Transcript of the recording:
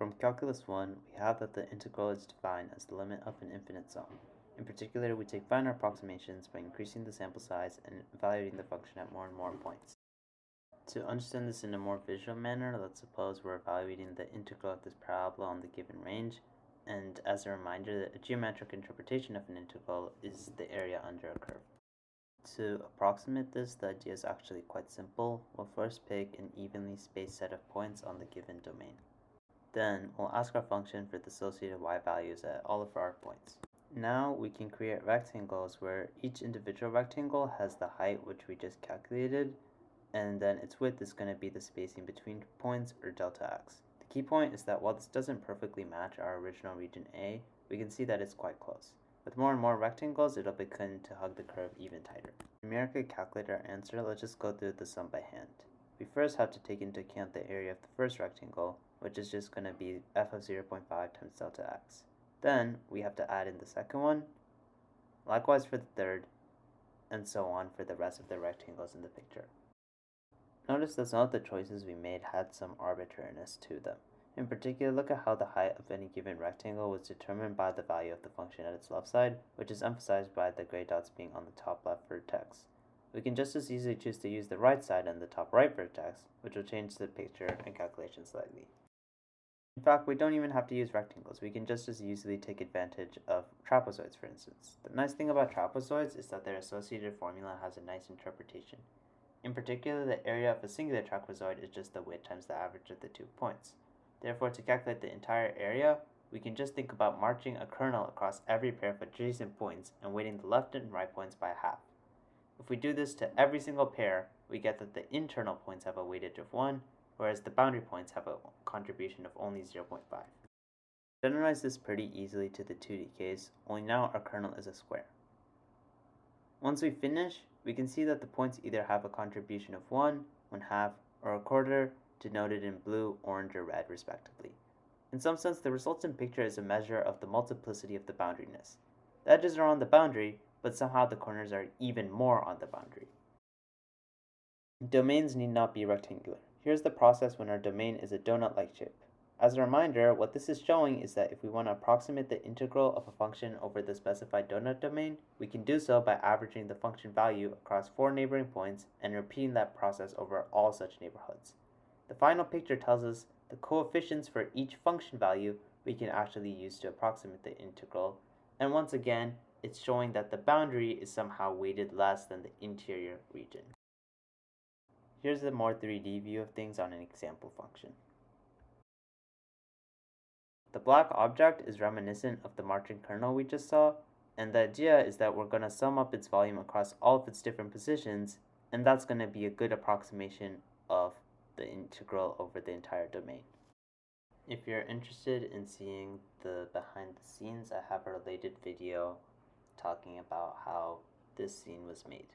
From Calculus 1, we have that the integral is defined as the limit of an infinite sum. In particular, we take finer approximations by increasing the sample size and evaluating the function at more and more points. To understand this in a more visual manner, let's suppose we're evaluating the integral of this parabola on the given range, and as a reminder, a geometric interpretation of an integral is the area under a curve. To approximate this, the idea is actually quite simple. We'll first pick an evenly spaced set of points on the given domain. Then we'll ask our function for the associated y values at all of our points. Now we can create rectangles where each individual rectangle has the height which we just calculated, and then its width is going to be the spacing between points, or delta x. The key point is that while this doesn't perfectly match our original region A, we can see that it's quite close. With more and more rectangles, it'll begin to hug the curve even tighter. To numerically calculate our answer, let's just go through the sum by hand. We first have to take into account the area of the first rectangle, which is just going to be f of 0.5 times delta x. Then we have to add in the second one, likewise for the third, and so on for the rest of the rectangles in the picture. Notice that some of the choices we made had some arbitrariness to them. In particular, look at how the height of any given rectangle was determined by the value of the function at its left side, which is emphasized by the gray dots being on the top left vertex. We can just as easily choose to use the right side and the top right vertex, which will change the picture and calculation slightly. In fact, we don't even have to use rectangles. We can just as easily take advantage of trapezoids, for instance. The nice thing about trapezoids is that their associated formula has a nice interpretation. In particular, the area of a singular trapezoid is just the width times the average of the 2 points. Therefore, to calculate the entire area, we can just think about marching a kernel across every pair of adjacent points and weighting the left and right points by half. If we do this to every single pair, we get that the internal points have a weightage of 1, whereas the boundary points have a contribution of only 0.5. Generalize this pretty easily to the 2D case, only now our kernel is a square. Once we finish, we can see that the points either have a contribution of 1, 1/2, or a quarter, denoted in blue, orange, or red, respectively. In some sense, the resultant picture is a measure of the multiplicity of the boundaryness. The edges are on the boundary, but somehow the corners are even more on the boundary. Domains need not be rectangular. Here's the process when our domain is a donut-like shape. As a reminder, what this is showing is that if we want to approximate the integral of a function over the specified donut domain, we can do so by averaging the function value across 4 neighboring points and repeating that process over all such neighborhoods. The final picture tells us the coefficients for each function value we can actually use to approximate the integral, and once again, it's showing that the boundary is somehow weighted less than the interior region. Here's a more 3D view of things on an example function. The black object is reminiscent of the marching kernel we just saw, and the idea is that we're going to sum up its volume across all of its different positions, and that's going to be a good approximation of the integral over the entire domain. If you're interested in seeing the behind the scenes, I have a related video talking about how this scene was made.